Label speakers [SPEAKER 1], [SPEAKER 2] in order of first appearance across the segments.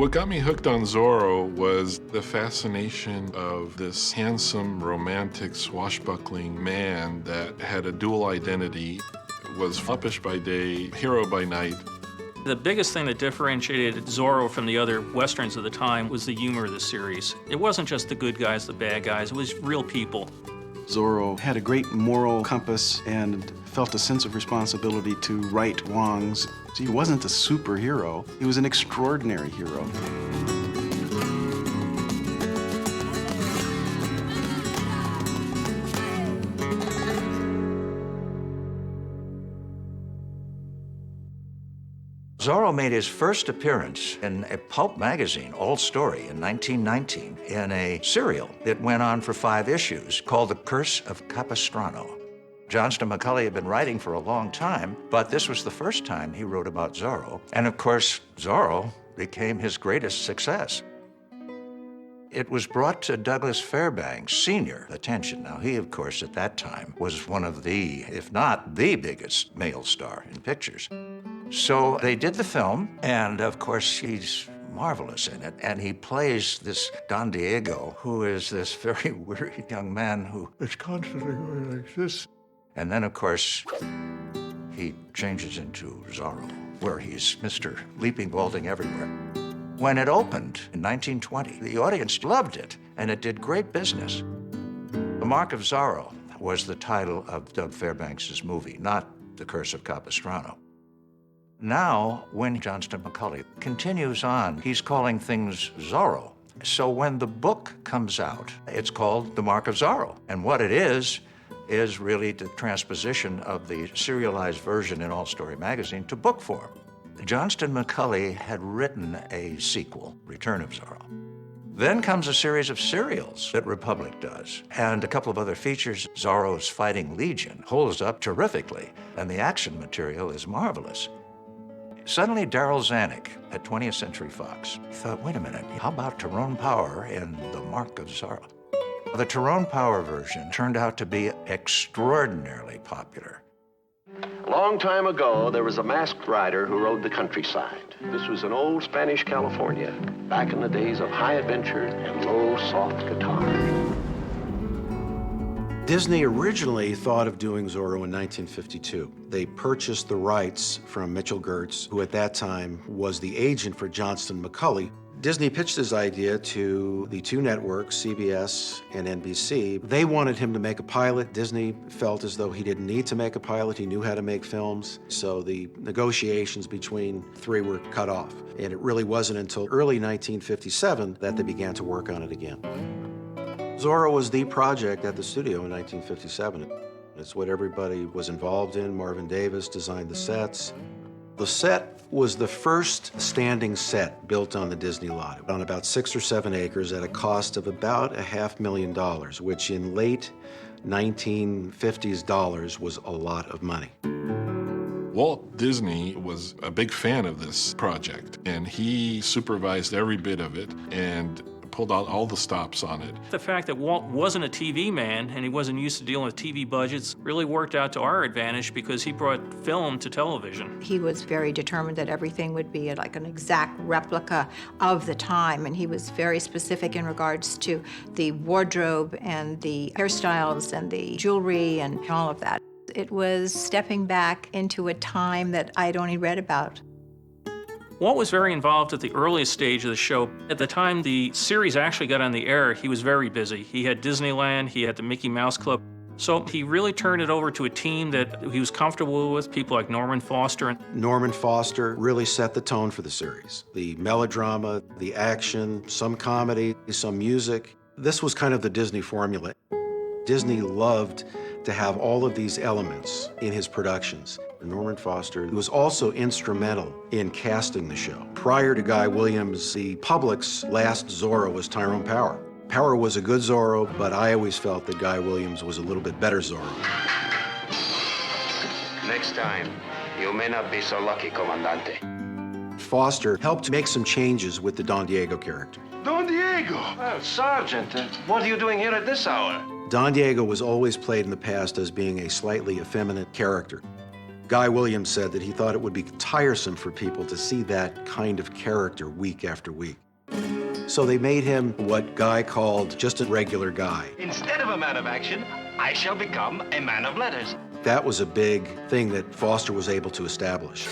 [SPEAKER 1] What got me hooked on Zorro was the fascination of this handsome, romantic, swashbuckling man that had a dual identity, was foppish by day, hero by night.
[SPEAKER 2] The biggest thing that differentiated Zorro from the other westerns of the time was the humor of the series. It wasn't just the good guys, the bad guys, it was real people.
[SPEAKER 3] Zorro had a great moral compass and felt a sense of responsibility to right wrongs. He wasn't a superhero, he was an extraordinary hero.
[SPEAKER 4] Zorro made his first appearance in a pulp magazine, All Story, in 1919, in a serial that went on for 5 issues called The Curse of Capistrano. Johnston McCulley had been writing for a long time, but this was the first time he wrote about Zorro. And of course, Zorro became his greatest success. It was brought to Douglas Fairbanks Sr.'s attention. Now, he, of course, at that time was one of the, if not the biggest male star in pictures. So they did the film, and of course, he's marvelous in it. And he plays this Don Diego, who is this very weary young man who is constantly going like this. And then, of course, he changes into Zorro, where he's Mr. Leaping, Vaulting Everywhere. When it opened in 1920, the audience loved it, and it did great business. The Mark of Zorro was the title of Doug Fairbanks' movie, not The Curse of Capistrano. Now, when Johnston McCulley continues on, he's calling things Zorro. So when the book comes out, it's called The Mark of Zorro. And what it is really the transposition of the serialized version in All Story magazine to book form. Johnston McCulley had written a sequel, Return of Zorro. Then comes a series of serials that Republic does, and a couple of other features. Zorro's Fighting Legion holds up terrifically, and the action material is marvelous. Suddenly, Darryl Zanuck at 20th Century Fox thought, wait a minute, how about Tyrone Power in The Mark of Zorro? The Tyrone Power version turned out to be extraordinarily popular.
[SPEAKER 5] A long time ago, there was a masked rider who rode the countryside. This was in old Spanish California, back in the days of high adventure and low, soft guitar.
[SPEAKER 3] Disney originally thought of doing Zorro in 1952. They purchased the rights from Mitchell Gertz, who at that time was the agent for Johnston McCulley. Disney pitched his idea to the 2 networks, CBS and NBC. They wanted him to make a pilot. Disney felt as though he didn't need to make a pilot. He knew how to make films. So the negotiations between 3 were cut off. And it really wasn't until early 1957 that they began to work on it again. Zorro was the project at the studio in 1957. It's what everybody was involved in. Marvin Davis designed the sets. The set was the first standing set built on the Disney lot, on about 6 or 7 acres at a cost of about $500,000, which in late 1950s dollars was a lot of money.
[SPEAKER 1] Walt Disney was a big fan of this project, and he supervised every bit of it and pulled out all the stops on it.
[SPEAKER 2] The fact that Walt wasn't a TV man and he wasn't used to dealing with TV budgets really worked out to our advantage because he brought film to television.
[SPEAKER 6] He was very determined that everything would be like an exact replica of the time, and he was very specific in regards to the wardrobe and the hairstyles and the jewelry and all of that. It was stepping back into a time that I'd only read about.
[SPEAKER 2] Walt was very involved at the earliest stage of the show. At the time the series actually got on the air, he was very busy. He had Disneyland, he had the Mickey Mouse Club. So he really turned it over to a team that he was comfortable with, people like Norman Foster.
[SPEAKER 3] Norman Foster really set the tone for the series. The melodrama, the action, some comedy, some music. This was kind of the Disney formula. Disney loved to have all of these elements in his productions. Norman Foster was also instrumental in casting the show. Prior to Guy Williams, the public's last Zorro was Tyrone Power. Power was a good Zorro, but I always felt that Guy Williams was a little bit better Zorro.
[SPEAKER 5] Next time, you may not be so lucky, Comandante.
[SPEAKER 3] Foster helped make some changes with the Don Diego character.
[SPEAKER 5] Don Diego! Well, Sergeant, what are you doing here at this hour?
[SPEAKER 3] Don Diego was always played in the past as being a slightly effeminate character. Guy Williams said that he thought it would be tiresome for people to see that kind of character week after week. So they made him what Guy called just a regular guy.
[SPEAKER 7] Instead of a man of action, I shall become a man of letters.
[SPEAKER 3] That was a big thing that Foster was able to establish.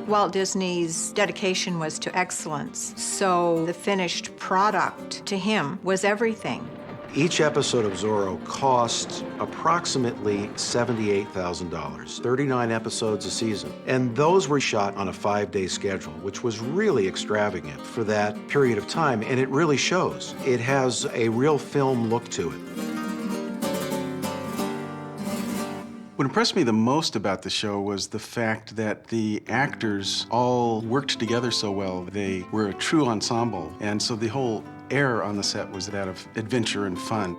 [SPEAKER 6] Walt Disney's dedication was to excellence, so the finished product to him was everything.
[SPEAKER 3] Each episode of Zorro cost approximately $78,000, 39 episodes a season. And those were shot on a 5-day schedule, which was really extravagant for that period of time, and it really shows. It has a real film look to it.
[SPEAKER 8] What impressed me the most about the show was the fact that the actors all worked together so well. They were a true ensemble, and so the whole air on the set was that of adventure and fun.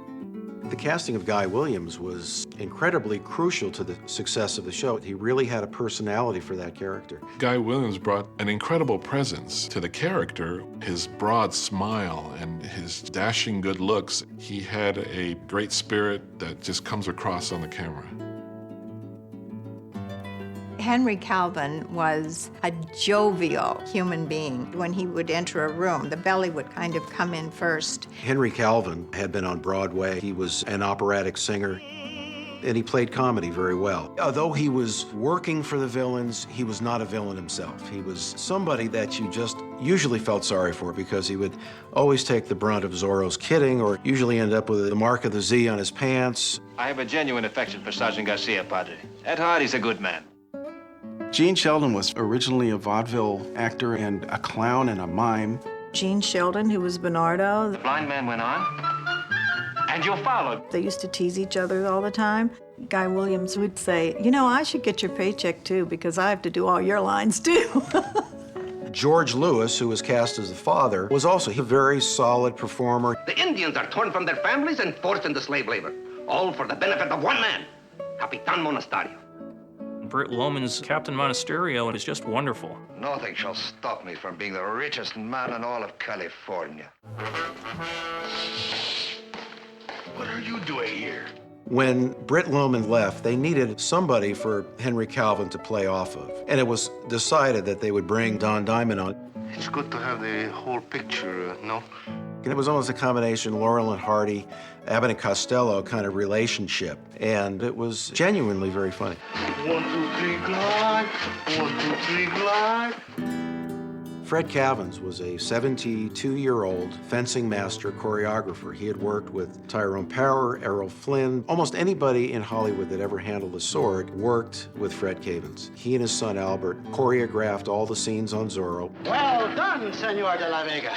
[SPEAKER 3] The casting of Guy Williams was incredibly crucial to the success of the show. He really had a personality for that character.
[SPEAKER 1] Guy Williams brought an incredible presence to the character. His broad smile and his dashing good looks. He had a great spirit that just comes across on the camera.
[SPEAKER 6] Henry Calvin was a jovial human being. When he would enter a room, the belly would kind of come in first.
[SPEAKER 3] Henry Calvin had been on Broadway. He was an operatic singer, and he played comedy very well. Although he was working for the villains, he was not a villain himself. He was somebody that you just usually felt sorry for because he would always take the brunt of Zorro's kidding or usually end up with the mark of the Z on his pants.
[SPEAKER 7] I have a genuine affection for Sergeant Garcia, Padre. At heart, he's a good man.
[SPEAKER 8] Gene Sheldon was originally a vaudeville actor and a clown and a mime.
[SPEAKER 9] Gene Sheldon, who was Bernardo.
[SPEAKER 7] The blind man went on, and you followed.
[SPEAKER 9] They used to tease each other all the time. Guy Williams would say, you know, I should get your paycheck too because I have to do all your lines too.
[SPEAKER 3] George Lewis, who was cast as the father, was also a very solid performer.
[SPEAKER 10] The Indians are torn from their families and forced into slave labor, all for the benefit of one man, Capitan Monasterio.
[SPEAKER 2] Britt Loman's Captain Monasterio is just wonderful.
[SPEAKER 7] Nothing shall stop me from being the richest man in all of California. What are you doing here?
[SPEAKER 3] When Britt Loman left, they needed somebody for Henry Calvin to play off of. And it was decided that they would bring Don Diamond on.
[SPEAKER 7] It's good to have the whole picture, no?
[SPEAKER 3] And it was almost a combination Laurel and Hardy, Abbott and Costello kind of relationship. And it was genuinely very funny.
[SPEAKER 7] 1, 2, 3, glide. 1, 2, 3, glide.
[SPEAKER 3] Fred Cavins was a 72-year-old fencing master choreographer. He had worked with Tyrone Power, Errol Flynn. Almost anybody in Hollywood that ever handled a sword worked with Fred Cavins. He and his son Albert choreographed all the scenes on Zorro.
[SPEAKER 10] Well done, Senor de la Vega.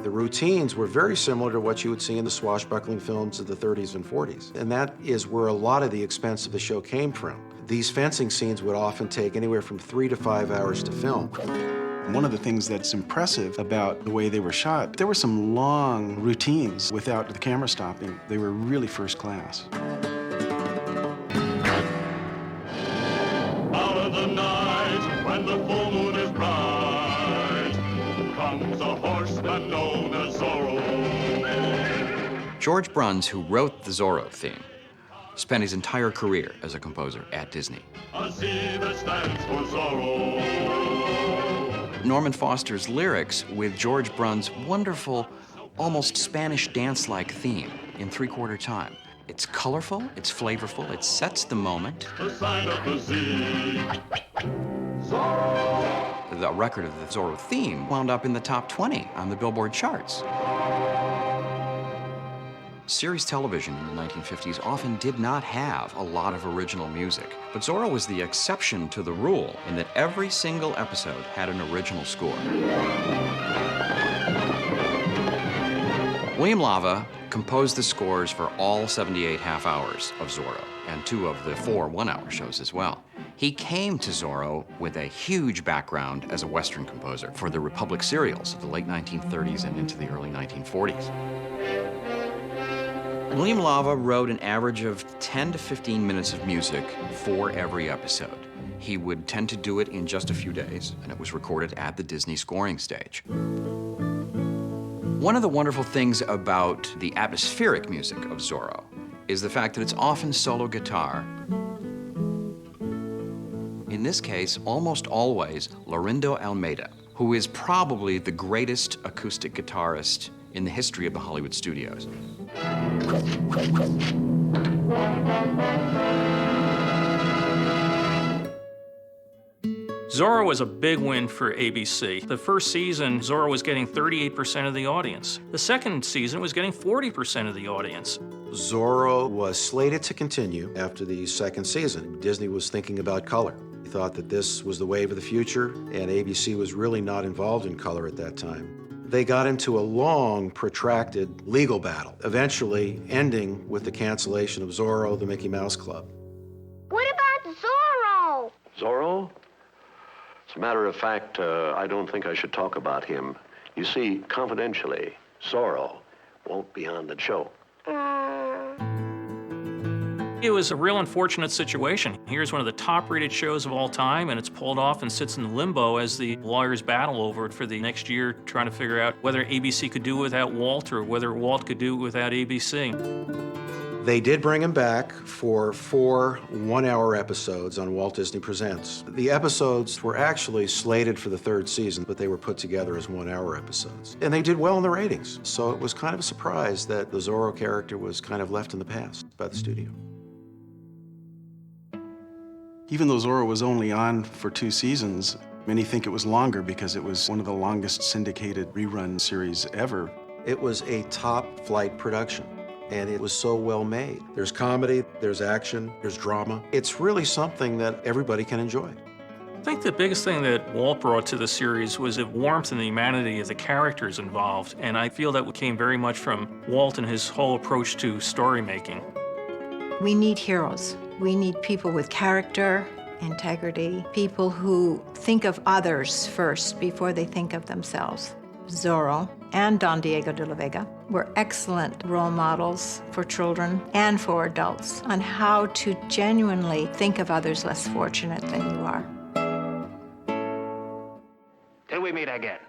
[SPEAKER 3] The routines were very similar to what you would see in the swashbuckling films of the 30s and 40s. And that is where a lot of the expense of the show came from. These fencing scenes would often take anywhere from 3 to 5 hours to film.
[SPEAKER 8] One of the things that's impressive about the way they were shot, there were some long routines without the camera stopping. They were really first class.
[SPEAKER 11] Out of the night, when the full moon is bright, comes a horseman known as Zorro.
[SPEAKER 12] George Bruns, who wrote the Zorro theme, spent his entire career as a composer at Disney.
[SPEAKER 11] A Z that stands for Zorro.
[SPEAKER 12] Norman Foster's lyrics with George Bruns' wonderful, almost Spanish dance-like theme in 3/4 time. It's colorful, it's flavorful, it sets the moment.
[SPEAKER 11] The sign of the Z. Zorro.
[SPEAKER 12] The record of the Zorro theme wound up in the top 20 on the Billboard charts. Series television in the 1950s often did not have a lot of original music, but Zorro was the exception to the rule in that every single episode had an original score. William Lava composed the scores for all 78 half hours of Zorro, and 2 of the 4 one-hour shows as well. He came to Zorro with a huge background as a Western composer for the Republic serials of the late 1930s and into the early 1940s. William Lava wrote an average of 10 to 15 minutes of music for every episode. He would tend to do it in just a few days, and it was recorded at the Disney scoring stage. One of the wonderful things about the atmospheric music of Zorro is the fact that it's often solo guitar. In this case, almost always, Laurindo Almeida, who is probably the greatest acoustic guitarist in the history of the Hollywood studios.
[SPEAKER 2] Zorro was a big win for ABC. The first season, Zorro was getting 38% of the audience. The second season was getting 40% of the audience.
[SPEAKER 3] Zorro was slated to continue after the second season. Disney was thinking about color. He thought that this was the wave of the future, and ABC was really not involved in color at that time. They got into a long, protracted legal battle, eventually ending with the cancellation of Zorro, the Mickey Mouse Club.
[SPEAKER 13] What about Zorro?
[SPEAKER 5] Zorro? As a matter of fact, I don't think I should talk about him. You see, confidentially, Zorro won't be on the show.
[SPEAKER 2] It was a real unfortunate situation. Here's one of the top-rated shows of all time, and it's pulled off and sits in limbo as the lawyers battle over it for the next year, trying to figure out whether ABC could do it without Walt or whether Walt could do it without ABC.
[SPEAKER 3] They did bring him back for 4 one-hour episodes on Walt Disney Presents. The episodes were actually slated for the third season, but they were put together as one-hour episodes. And they did well in the ratings, so it was kind of a surprise that the Zorro character was kind of left in the past by the studio.
[SPEAKER 8] Even though Zorro was only on for 2 seasons, many think it was longer because it was one of the longest syndicated rerun series ever.
[SPEAKER 3] It was a top-flight production, and it was so well made. There's comedy, there's action, there's drama. It's really something that everybody can enjoy.
[SPEAKER 2] I think the biggest thing that Walt brought to the series was the warmth and the humanity of the characters involved, and I feel that came very much from Walt and his whole approach to story making.
[SPEAKER 6] We need heroes. We need people with character, integrity, people who think of others first before they think of themselves. Zorro and Don Diego de la Vega were excellent role models for children and for adults on how to genuinely think of others less fortunate than you are.
[SPEAKER 10] Till we meet again.